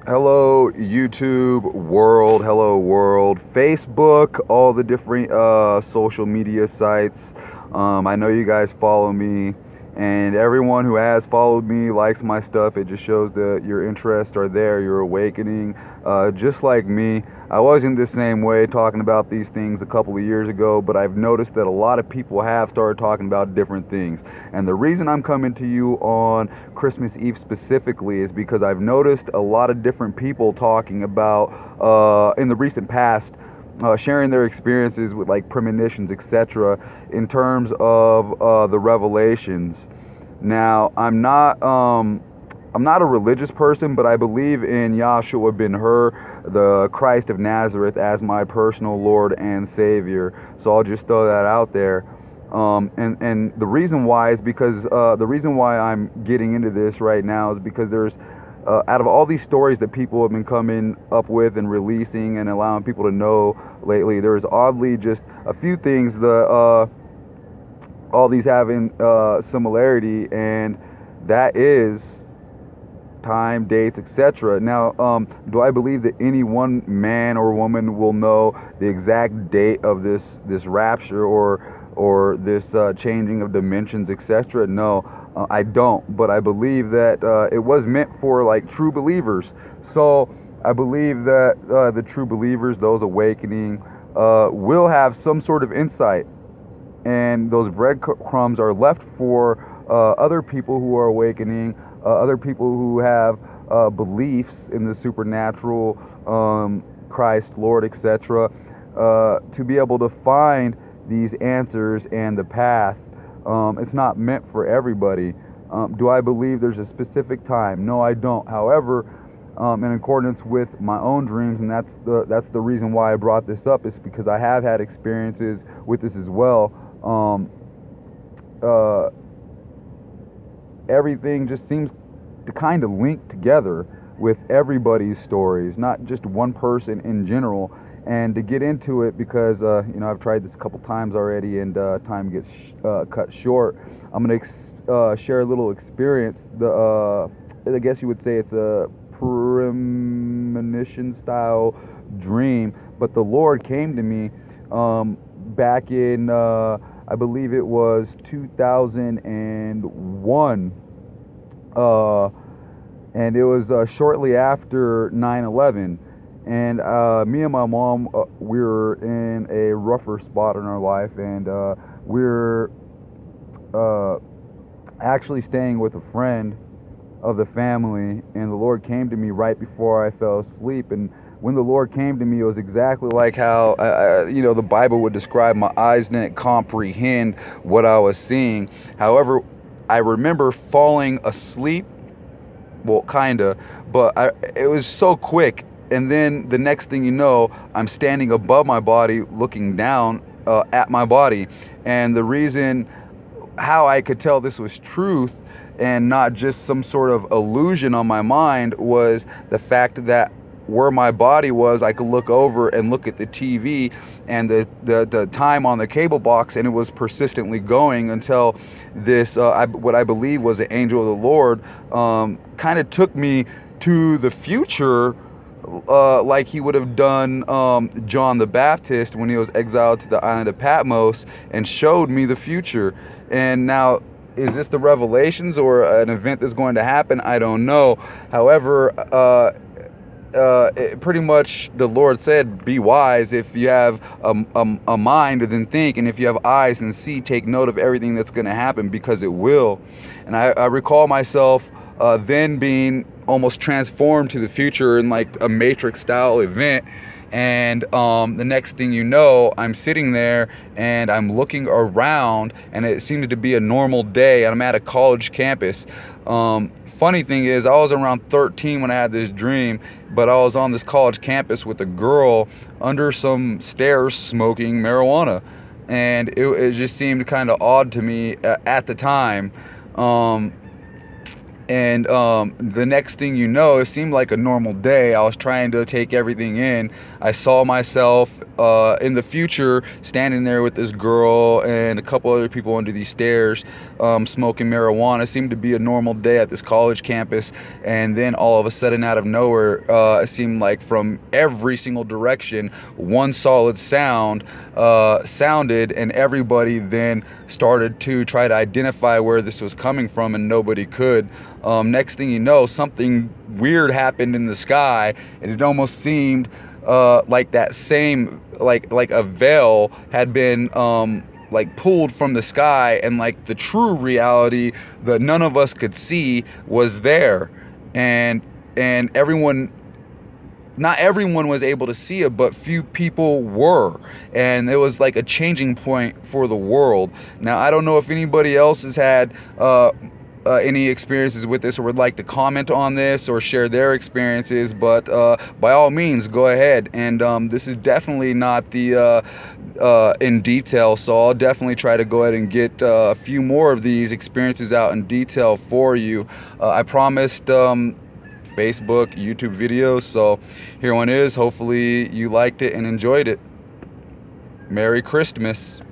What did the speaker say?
Hello, YouTube world. Hello, world. Facebook, all the different social media sites. I know you guys follow me, and everyone who has followed me likes my stuff. It just shows that your interests are there, you're awakening. Just like me, I wasn't the same way talking about these things a couple of years ago, but I've noticed that a lot of people have started talking about different things. And the reason I'm coming to you on Christmas Eve specifically is because I've noticed a lot of different people talking about, in the recent past, sharing their experiences with like premonitions, etc., in terms of the revelations. Now, I'm not a religious person, but I believe in Yahshua ben Hur, the Christ of Nazareth, as my personal Lord and Savior. So I'll just throw that out there. And the reason why is because the reason why I'm getting into this right now is because there's out of all these stories that people have been coming up with and releasing and allowing people to know lately, there's oddly just a few things that all these having similarity, and that is time, dates, etc. Now, do I believe that any one man or woman will know the exact date of this rapture or this changing of dimensions, etc.? No, I don't. But I believe that it was meant for like true believers. So I believe that the true believers, those awakening, will have some sort of insight, and those breadcrumbs are left for other people who are awakening, other people who have beliefs in the supernatural, Christ, Lord, etc., to be able to find these answers and the path. It's not meant for everybody. Do I believe there's a specific time? No, I don't. However, in accordance with my own dreams, and that's the reason why I brought this up, is because I have had experiences with this as well. Everything just seems to kind of link together with everybody's stories, not just one person in general. And to get into it, because I've tried this a couple times already, and time gets cut short, I'm gonna share a little experience. I guess you would say it's a premonition style dream, but the Lord came to me back in I believe it was 2001, and it was shortly after 9/11. And me and my mom, we were in a rougher spot in our life, and we were actually staying with a friend of the family, and the Lord came to me right before I fell asleep. And when the Lord came to me, it was exactly like how the Bible would describe. My eyes didn't comprehend what I was seeing. However, I remember falling asleep. Well, kinda, but it was so quick. And then the next thing you know, I'm standing above my body, looking down at my body. And the reason how I could tell this was truth and not just some sort of illusion on my mind was the fact that where my body was, I could look over and look at the TV and the time on the cable box, and it was persistently going until this what I believe was an angel of the Lord kind of took me to the future, like he would have done John the Baptist when he was exiled to the island of Patmos, and showed me the future. And now, is this the revelations or an event that's going to happen? I don't know. However, pretty much the Lord said, be wise. If you have a mind, then think, and if you have eyes, then see. Take note of everything that's going to happen, because it will. And I recall myself then being almost transformed to the future in like a Matrix style event. And the next thing you know, I'm sitting there and I'm looking around, and it seems to be a normal day, and I'm at a college campus. Funny thing is, I was around 13 when I had this dream, but I was on this college campus with a girl under some stairs smoking marijuana, and it just seemed kind of odd to me at the time. And the next thing you know, it seemed like a normal day. I was trying to take everything in. I saw myself in the future standing there with this girl and a couple other people under these stairs, smoking marijuana. It seemed to be a normal day at this college campus. And then all of a sudden, out of nowhere, it seemed like from every single direction, one solid sound sounded, and everybody then started to try to identify where this was coming from, and nobody could. Next thing you know, something weird happened in the sky, and it almost seemed like that same, like a veil had been like pulled from the sky, and like the true reality that none of us could see was there, and everyone, not everyone was able to see it, but few people were. And it was like a changing point for the world. Now, I don't know if anybody else has had any experiences with this or would like to comment on this or share their experiences, but by all means, go ahead. And this is definitely not the in detail, so I'll definitely try to go ahead and get a few more of these experiences out in detail for you. I promised Facebook, YouTube videos, so here one is. Hopefully you liked it and enjoyed it. Merry Christmas.